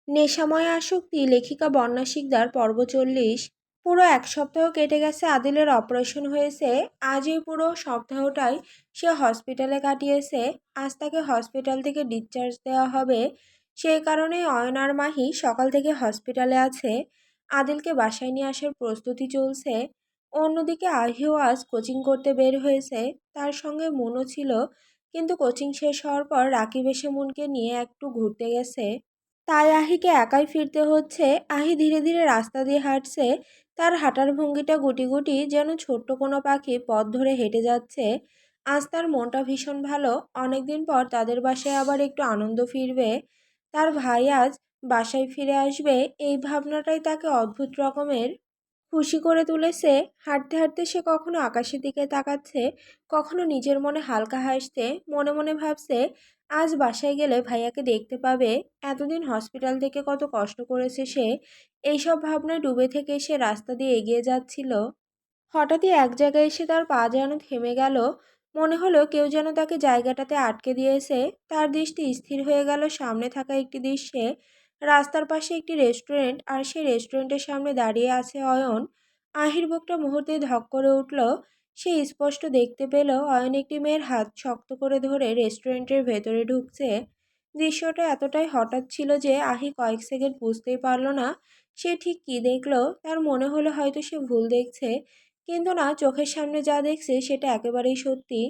নেশাময় আসক্তি লেখিকা বন্যা শিকদার পর্ব 40। পুরো এক সপ্তাহ কেটে গেছে আদিলের অপারেশন হয়েছে। আজ এই পুরো সপ্তাহটাই সে হসপিটালে কাটিয়েছে। আজ তাকে হসপিটাল থেকে ডিসচার্জ দেওয়া হবে। সেই কারণেই অয়ন আর মাহি সকাল থেকে হসপিটালে আছে। আদিলকে বাসায় নিয়ে আসার প্রস্তুতি চলছে। অন্যদিকে আহিও আজ কোচিং করতে বের হয়েছে। তার সঙ্গে মুনও ছিল, কিন্তু কোচিং শেষ হওয়ার পর রাকিব এসে মুনকে নিয়ে একটু ঘুরতে গেছে। তাই আহিকে একাই ফিরতে হচ্ছে। আহি ধীরে ধীরে রাস্তা দিয়ে হাঁটছে। তার হাঁটার ভঙ্গিটা গুটি গুটি, যেন ছোট্ট কোনো পাখি পথ ধরে হেঁটে যাচ্ছে। আজ তার মনটা ভীষণ ভালো। অনেকদিন পর তাদের বাসায় আবার একটু আনন্দ ফিরবে। তার ভাই আজ বাসায় ফিরে আসবে, এই ভাবনাটাই তাকে অদ্ভুত রকমের খুশি করে তুলেছে। হাঁটতে হাঁটতে সে কখনো আকাশের দিকে তাকাচ্ছে, কখনো নিজের মনে হালকা হাসছে। মনে মনে ভাবছে আজ বাসায় গেলে ভাইয়াকে দেখতে পাবে। এতদিন হসপিটাল থেকে কত কষ্ট করেছে সে। এইসব ভাবনায় ডুবে থেকে সে রাস্তা দিয়ে এগিয়ে যাচ্ছিল। হঠাৎই এক জায়গায় এসে তার পা যেন থেমে গেল। মনে হলো কেউ যেন তাকে জায়গাটাতে আটকে দিয়েছে। তার দৃষ্টি স্থির হয়ে গেল সামনে থাকা একটি দৃশ্যে। রাস্তার পাশে একটি রেস্টুরেন্ট, আর সেই রেস্টুরেন্টের সামনে দাঁড়িয়ে আছে অয়ন। আহির বুকটা মুহূর্তে ধক করে উঠল। সে স্পষ্ট দেখতে পেল অয়ন একটি মেয়ের হাত শক্ত করে ধরে রেস্টুরেন্টের ভেতরে ঢুকছে। দৃশ্যটা এতটাই হঠাৎ ছিল যে আহি কয়েক সেকেন্ড বুঝতেই পারল না সে ঠিক কী দেখলো। তার মনে হলো হয়তো সে ভুল দেখছে, কিন্তু না, চোখের সামনে যা দেখছে সেটা একেবারেই সত্যি।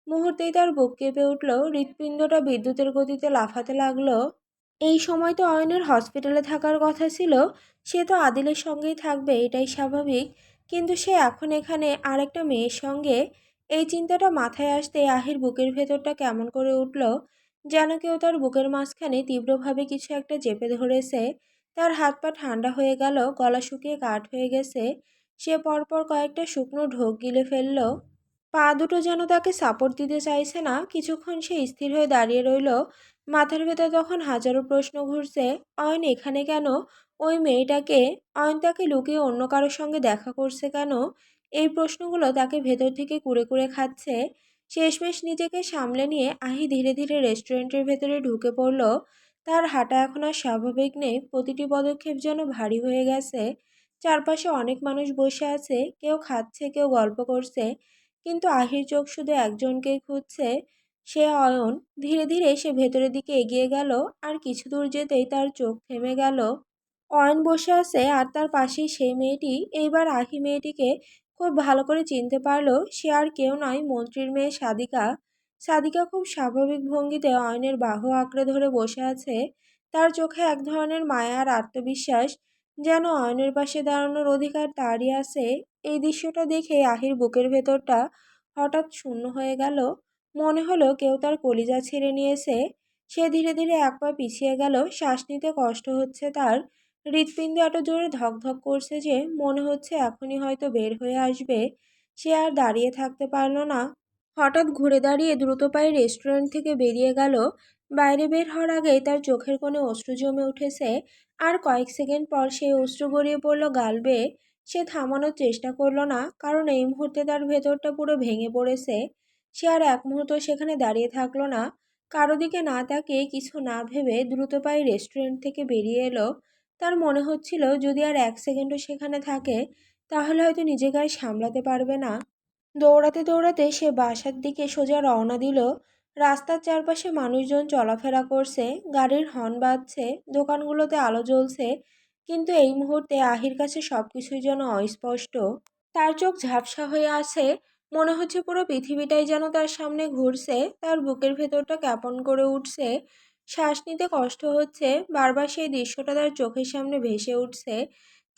মুহূর্তেই তার বুক কেঁপে উঠল, হৃৎপিণ্ডটা বিদ্যুতের গতিতে লাফাতে লাগলো। এই সময় তো অয়নের হসপিটালে থাকার কথা ছিল। সে তো আদিলের সঙ্গেই থাকবে, এটাই স্বাভাবিক। কিন্তু সে এখন এখানে আর একটা মেয়ের সঙ্গে। এই চিন্তাটা মাথায় আসতে আহির বুকের ভেতরটা কেমন করে উঠল, যেন কেউ তার বুকের মাঝখানে তীব্রভাবে কিছু একটা চেপে ধরেছে। তার হাত পা ঠান্ডা হয়ে গেল, গলা শুকিয়ে কাঠ হয়ে গেছে। সে পরপর কয়েকটা শুকনো ঢোক গিলে ফেলল। পা দুটো যেন তাকে সাপোর্ট দিতে চাইছে না। কিছুক্ষণ সে স্থির হয়ে দাঁড়িয়ে রইল। মাথার ভেতর তখন হাজারো প্রশ্ন ঘুরছে। অয়ন এখানে কেন? ওই মেয়েটাকে? অয়ন তাকে লুকিয়ে অন্য কারোর সঙ্গে দেখা করছে কেন? এই প্রশ্নগুলো তাকে ভেতর থেকে কুরে কুরে খাচ্ছে। শেষমেশ নিজেকে সামলে নিয়ে আহি ধীরে ধীরে রেস্টুরেন্টের ভেতরে ঢুকে পড়ল। তার হাঁটা এখন আর স্বাভাবিক নেই, প্রতিটি পদক্ষেপ যেন ভারী হয়ে গেছে। চারপাশে অনেক মানুষ বসে আছে, কেউ খাচ্ছে, কেউ গল্প করছে, কিন্তু আহির চোখ শুধু একজনকেই খুঁজছে, সে অয়ন। ধীরে ধীরে সে ভেতরের দিকে এগিয়ে গেল। আর কিছু দূর যেতেই তার চোখ থেমে গেল। অয়ন বসে আছে, আর তার পাশেই সেই মেয়েটি। এইবার আহি মেয়েটিকে খুব ভালো করে চিনতে পারলো। সে আর কেউ নয়, মন্ত্রীর মেয়ে সাদিকা। সাদিকা খুব স্বাভাবিক ভঙ্গিতে অয়নের বাহু আঁকড়ে ধরে বসে আছে। তার চোখে এক ধরনের মায়া আর আত্মবিশ্বাস, যেন অয়নের পাশে দাঁড়ানোর অধিকার তারই আছে। এই দৃশ্যটা দেখে আহির বুকের ভেতরটা হঠাৎ শূন্য হয়ে গেল। মনে হলো কেউ তার কলিজা ছিঁড়ে নিয়েছে। সে ধীরে ধীরে এক পা পিছিয়ে গেল। শ্বাস নিতে কষ্ট হচ্ছে তার। হৃৎপিণ্ড এত জোরে ধকধক করছে যে মনে হচ্ছে এখনই হয়তো বের হয়ে আসবে। সে আর দাঁড়িয়ে থাকতে পারল না। হঠাৎ ঘুরে দাঁড়িয়ে দ্রুত পায়ে রেস্টুরেন্ট থেকে বেরিয়ে গেল। বাইরে বের হওয়ার আগেই তার চোখের কোণে অশ্রু জমে উঠেছে। আর কয়েক সেকেন্ড পর সেই অশ্রু গড়িয়ে পড়ল গাল বেয়ে। সে থামানোর চেষ্টা করলো না, কারণ এই মুহূর্তে তার ভেতরটা পুরো ভেঙে পড়েছে। সে আর এক মুহূর্ত সেখানে দাঁড়িয়ে থাকলো না। কারো দিকে না তাকিয়ে, কিছু না ভেবে দ্রুত পায়ে রেস্টুরেন্ট থেকে বেরিয়ে এলো। তার মনে হচ্ছিল যদি আর এক সেকেন্ডও সেখানে থাকে, তাহলে হয়তো নিজেকে আর সামলাতে পারবে না। দৌড়াতে দৌড়াতে সে বাসার দিকে সোজা রওনা দিল। রাস্তার চারপাশে মানুষজন চলাফেরা করছে, গাড়ির হর্ন বাজছে, দোকানগুলোতে আলো জ্বলছে, কিন্তু এই মুহূর্তে আহির কাছে সবকিছুই যেন অস্পষ্ট। তার চোখ ঝাপসা হয়ে আছে। মনে হচ্ছে পুরো পৃথিবীটাই যেন তার সামনে ঘুরছে। তার বুকের ভেতরটা কেমন করে উঠছে। শ্বাস নিতে কষ্ট হচ্ছে। বারবার সেই দৃশ্যটা তার চোখের সামনে ভেসে উঠছে।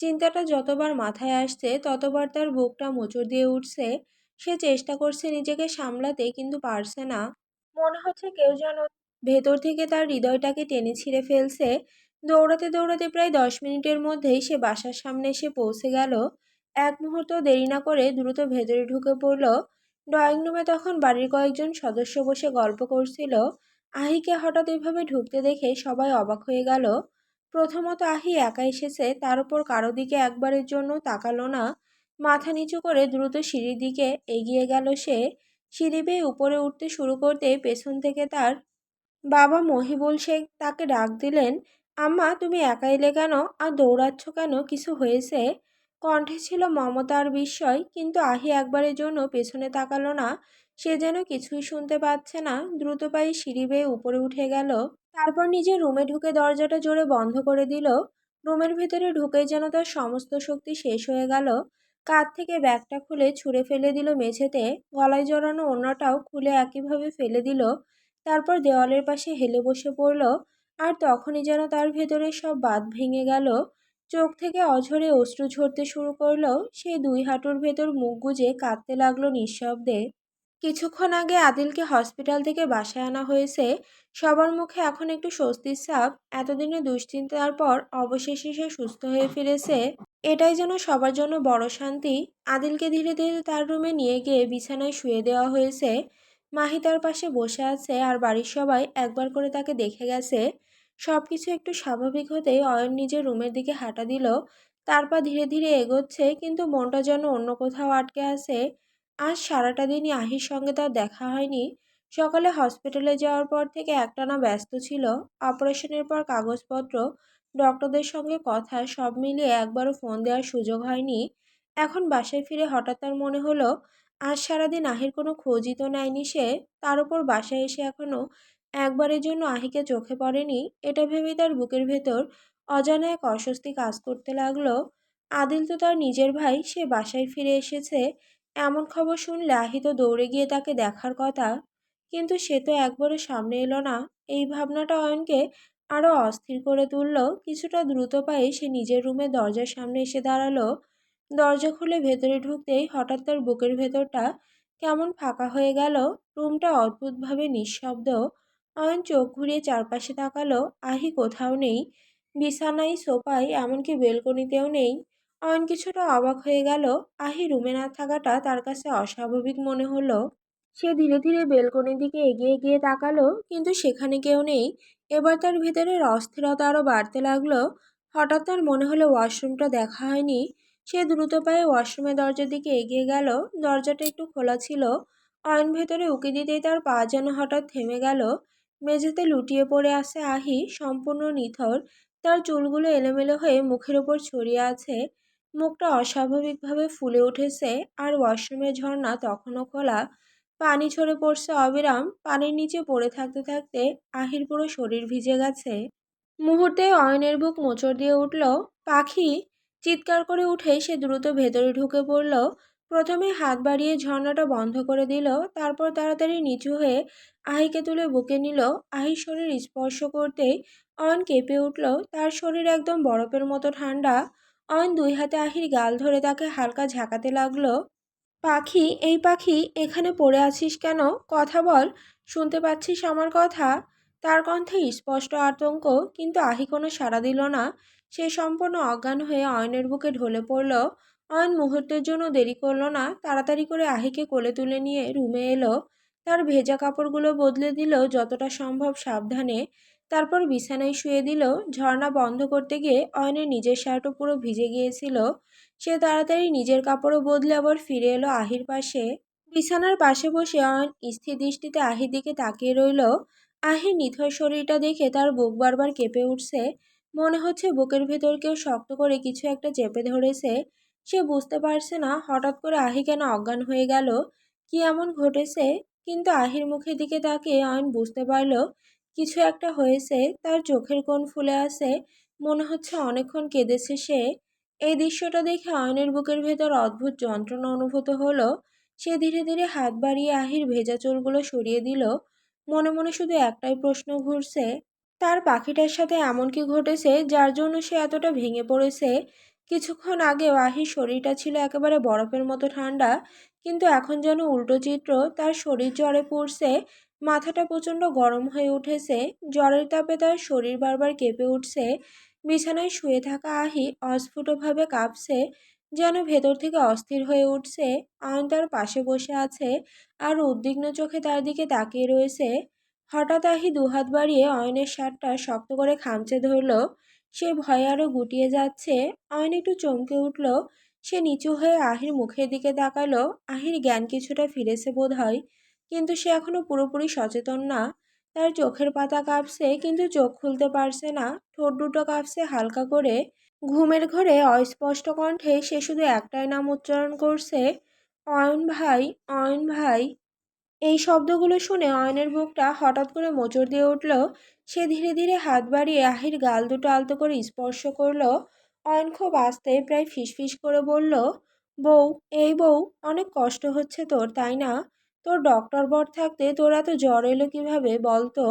চিন্তাটা যতবার মাথায় আসছে, ততবার তার বুকটা মোচড় দিয়ে উঠছে। সে চেষ্টা করছে নিজেকে সামলাতে, কিন্তু পারছে না। মনে হচ্ছে কেউ যেন ভেতর থেকে তার হৃদয়টাকে টেনে ছিঁড়ে ফেলছে। দৌড়াতে দৌড়াতে প্রায় 10 মিনিটের মধ্যেই সে বাসার সামনে এসে পৌঁছে গেল। এক মুহূর্ত দেরি না করে দ্রুত ভেতরে ঢুকে পড়ল। ড্রয়িং রুমে তখন বাড়ির কয়েকজন সদস্য বসে গল্প করছিল। আহিকে হঠাৎ এভাবে ঢুকতে দেখে সবাই অবাক হয়ে গেল। প্রথমত আহি একা এসেছে, তার উপর কারো দিকে একবারের জন্য তাকালো না। মাথা নিচু করে দ্রুত সিঁড়ির দিকে এগিয়ে গেল সে। সিঁড়ি বেয়ে উপরে উঠতে শুরু করতে পেছন থেকে তার বাবা মহিবুল শেখ তাকে ডাক দিলেন। আম্মা তুমি একা এলে কেন? আর দৌড়াচ্ছ কেন? কিছু হয়েছে? কণ্ঠে ছিল মমতা আর বিস্ময়, কিন্তু আহি একবারের জন্য পেছনে তাকালো না। সে যেন কিছুই শুনতে পাচ্ছে না। দ্রুত পায়ে সিঁড়ি বেয়ে উপরে উঠে গেল। তারপর নিজের রুমে ঢুকে দরজাটা জোরে বন্ধ করে দিল। রুমের ভেতরে ঢুকেই যেন তার সমস্ত শক্তি শেষ হয়ে গেল। কাঁধ থেকে ব্যাগটা খুলে ছুঁড়ে ফেলে দিল মেঝেতে। গলায় জড়ানো ওড়নাটাও খুলে একইভাবে ফেলে দিল। তারপর দেওয়ালের পাশে হেলে বসে পড়ল। আর তখনই যেন তার ভেতরে সব বাঁধ ভেঙে গেল। চোখ থেকে অঝরে অশ্রু ঝরতে শুরু করলো। সে দুই হাঁটুর ভেতর মুখ গুজে কাঁদতে লাগলো নিঃশব্দে। কিছুক্ষণ আগে আদিলকে হসপিটাল থেকে বাসায় আনা হয়েছে। সবার মুখে এখন একটু স্বস্তির ছাপ। এতদিনের দুশ্চিন্তার পর অবশেষে সে সুস্থ হয়ে ফিরেছে। এটাই যেন সবার জন্য বড় শান্তি। আদিলকে ধীরে ধীরে তার রুমে নিয়ে গিয়ে বিছানায় শুয়ে দেওয়া হয়েছে। মাহি তার পাশে বসে আছে আর বাড়ির সবাই একবার করে তাকে দেখে গেছে। সবকিছু একটু স্বাভাবিক হতেই অয়ন নিজের রুমের দিকে হাঁটা দিল। তার পা ধীরে ধীরে এগোচ্ছে, কিন্তু মনটা যেন অন্য কোথাও আটকে আছে। আজ সারাটা দিনই আহির সঙ্গে তার দেখা হয়নি। সকালে হসপিটালে যাওয়ার পর থেকে একটানা ব্যস্ত ছিল। অপারেশনের পর কাগজপত্র, ডক্টরদের সঙ্গে কথা, সব মিলিয়ে একবারও ফোন দেওয়ার সুযোগ হয়নি। এখন বাসায় ফিরে হঠাৎ তার মনে হলো আজ সারাদিন আহির কোনো খোঁজই তো নেয়নি সে। তার উপর বাসায় এসে এখনো একবারের জন্য আহিকে চোখে পড়েনি। এটা ভেবেই তার বুকের ভেতর অজানা এক অস্বস্তি কাজ করতে লাগলো। আদিল তো তার নিজের ভাই, সে বাসায় ফিরে এসেছে। এমন খবর শুনলে আহি তো দৌড়ে গিয়ে তাকে দেখার কথা, কিন্তু সে তো একবারও সামনে এলো না। এই ভাবনাটা অয়নকে আরো অস্থির করে তুলল। কিছুটা দ্রুত পায়ে সে নিজের রুমের দরজার সামনে এসে দাঁড়ালো। দরজা খুলে ভেতরে ঢুকতেই হঠাৎ তার বুকের ভেতরটা কেমন ফাঁকা হয়ে গেল। রুমটা অদ্ভুতভাবে নিঃশব্দ। অয়ন চোখ ঘুরিয়ে চারপাশে তাকালো। আহি কোথাও নেই। বিছানায়, সোফায়, এমনকি বেলকনিতেও নেই। অয়ন কিছুটা অবাক হয়ে গেল। আহি রুমে না থাকাটা তার কাছে অস্বাভাবিক মনে হলো। সে ধীরে ধীরে বেলকনির দিকে এগিয়ে গিয়ে তাকালো, কিন্তু সেখানে কেউ নেই। এবার তার ভেতরের অস্থিরতা আরো বাড়তে লাগলো। হঠাৎ তার মনে হলো ওয়াশরুমটা দেখা হয়নি। সে দ্রুত পায়ে ওয়াশরুমের দরজার দিকে এগিয়ে গেল। দরজাটা একটু খোলা ছিল। অয়ন ভেতরে উকি দিতেই তার পা যেন হঠাৎ থেমে গেল। মেঝেতে লুটিয়ে পড়ে আছে আহি, সম্পূর্ণ নিথর। তার চুলগুলো এলোমেলো হয়ে মুখের ওপর ছড়িয়ে আছে। মুখটা অস্বাভাবিকভাবে ফুলে উঠেছে। আর ওয়াশরুমের ঝর্ণা তখনও খোলা। পানি ঝরে পড়ছে অবিরাম। পানির নিচে পড়ে থাকতে থাকতে আহির পুরো শরীর ভিজে গেছে। মুহূর্তে অয়নের বুক মোচড় দিয়ে উঠল। পাখি চিৎকার করে উঠে সে দ্রুত ভেতরে ঢুকে পড়ল। প্রথমে হাত বাড়িয়ে ঝর্ণাটা বন্ধ করে দিল। তারপর তাড়াতাড়ি নিচু হয়ে আহিকে তুলে বুকে নিল। আহির শরীর স্পর্শ করতেই অয়ন কেঁপে উঠল। তার শরীর একদম বরফের মতো ঠান্ডা। অয়ন দুই হাতে আহির গাল ধরে তাকে হালকা ঝাঁকাতে লাগলো। পাখি, এই পাখি, এখানে পড়ে আছিস কেন? কথা বল, শুনতে পাচ্ছিস আমার কথা? তার কণ্ঠে স্পষ্ট আতঙ্ক, কিন্তু আহি কোনো সাড়া দিল না। সে সম্পূর্ণ অজ্ঞান হয়ে অয়নের বুকে ঢলে পড়ল। অয়ন মুহূর্তের জন্য দেরি করলো না। তাড়াতাড়ি করে আহিকে কোলে তুলে নিয়ে রুমে এলো। তার ভেজা কাপড়গুলো বদলে দিল যতটা সম্ভব সাবধানে। তারপর বিছানায় শুয়ে দিল। ঝর্ণা বন্ধ করতে গিয়ে অয়নের নিজের শার্টও পুরো ভিজে গিয়েছিল। সে তাড়াতাড়ি নিজের কাপড়ও বদলে আবার ফিরে এলো আহির পাশে। বিছানার পাশে বসে অয়ন স্থির দৃষ্টিতে আহির দিকে তাকিয়ে রইল। আহির নিথর শরীরটা দেখে তার বুক বারবার কেঁপে উঠছে। মনে হচ্ছে বুকের ভেতর কেউ শক্ত করে কিছু একটা চেপে ধরেছে। সে বুঝতে পারছে না হঠাৎ করে আহি কেন অজ্ঞান হয়ে গেল, কি এমন ঘটেছে। কিন্তু আহির মুখের দিকে তাকিয়ে অয়ন বুঝতে পারল কিছু একটা হয়েছে। তার চোখের কোণ ফুলে আছে। মনে হচ্ছে অনেকক্ষণ কেঁদেছে সে। এই দৃশ্যটা দেখে অয়নের বুকের ভেতর অদ্ভুত যন্ত্রণা অনুভূত হলো। সে ধীরে ধীরে হাত বাড়িয়ে আহির ভেজা চুলগুলো সরিয়ে দিল। মনে মনে শুধু একটাই প্রশ্ন ঘুরছে, তার পাখিটার সাথে এমন কি ঘটেছে যার জন্য সে এতটা ভেঙে পড়েছে। কিছুক্ষণ আগেও আহির শরীরটা ছিল একেবারে বরফের মতো ঠান্ডা, কিন্তু এখন যেন উল্টো চিত্র। তার শরীর জ্বরে পুড়ছে। মাথাটা প্রচণ্ড গরম হয়ে উঠেছে। জ্বরের তাপে তার শরীর বারবার কেঁপে উঠছে। বিছানায় শুয়ে থাকা আহি অস্ফুটভাবে কাঁপছে, যেন ভেতর থেকে অস্থির হয়ে উঠছে। অয়ন তার পাশে বসে আছে আর উদ্বিগ্ন চোখে তার দিকে তাকিয়ে রয়েছে। হঠাৎ আহি দুহাত বাড়িয়ে অয়নের শার্টটা শক্ত করে খামচে ধরল। সে ভয়ে আরো গুটিয়ে যাচ্ছে। অয়ন একটু চমকে উঠল। সে নিচু হয়ে আহির মুখের দিকে তাকালো। আহির জ্ঞান কিছুটা ফিরেছে বোধ হয়, কিন্তু সে এখনো পুরোপুরি সচেতন না। তার চোখের পাতা কাঁপছে কিন্তু চোখ খুলতে পারছে না, ঠোঁট দুটো কাঁপছে হালকা করে। ঘুমের ঘোরে অস্পষ্ট কণ্ঠে সে শুধু একটাই নাম উচ্চারণ করছে, অয়ন ভাই, অয়ন ভাই। এই শব্দগুলো শুনে অয়নের বুকটা হঠাৎ করে মোচড় দিয়ে উঠল। সে ধীরে ধীরে হাত বাড়িয়ে আহির গাল দুটো আলতো করে স্পর্শ করলো। অয়ন খুব আস্তে প্রায় ফিসফিস করে বলল, বউ, এই বউ, অনেক কষ্ট হচ্ছে তোর তাই না? তোর ডক্টর বর থাকতে তোর এত জ্বর এলো কিভাবে বলতো?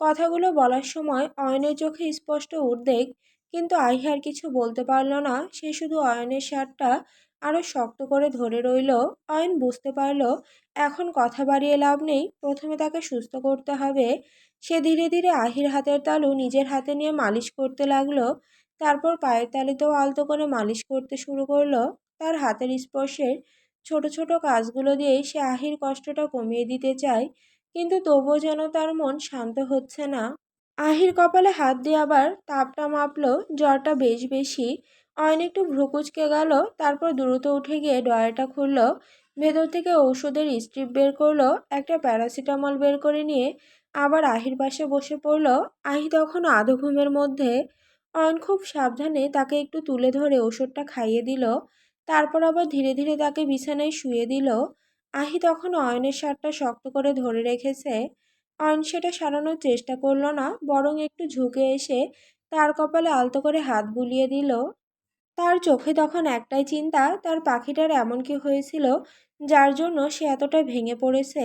কথাগুলো বলার সময় অয়নের চোখে স্পষ্ট উদ্বেগ, কিন্তু আহি আর কিছু বলতে পারল না। সে শুধু অয়নের শার্টটা আরো শক্ত করে ধরে রইল। অয়ন বুঝতে পারল এখন কথা বাড়িয়ে লাভ নেই, প্রথমে তাকে সুস্থ করতে হবে। সে ধীরে ধীরে আহির হাতের তালু নিজের হাতে নিয়ে মালিশ করতে লাগলো। তারপর পায়ের তালুতেও আলতো করে মালিশ করতে শুরু করলো। তার হাতের স্পর্শের ছোট ছোট কাজগুলো দিয়ে সে আহির কষ্টটা কমিয়ে দিতে চায়, কিন্তু তবুও যেন তার মন শান্ত হচ্ছে না। আহির কপালে হাত দিয়ে আবার তাপটা মাপলো, জ্বরটা বেশ বেশি। অয়ন একটু ভ্রুকুচকে গেল, তারপর দ্রুত উঠে গিয়ে ডয়ারটা খুললো। ভেতর থেকে ঔষধের স্ট্রিপ বের করলো, একটা প্যারাসিটামল বের করে নিয়ে আবার আহির পাশে বসে পড়লো। আহি তখনও আধো ঘুমের মধ্যে। অয়ন খুব সাবধানে তাকে একটু তুলে ধরে ওষুধটা খাইয়ে দিল, তারপর আবার ধীরে ধীরে তাকে বিছানায় শুয়ে দিল। আহি তখন অয়নের শার্টটা শক্ত করে ধরে রেখেছে। অয়ন সেটা সারানোর চেষ্টা করল না, বরং একটু ঝুঁকে এসে তার কপালে আলতো করে হাত বুলিয়ে দিল। তার চোখে তখন একটাই চিন্তা, তার পাখিটার এমন কি হয়েছিল যার জন্য সে এতটা ভেঙে পড়েছে।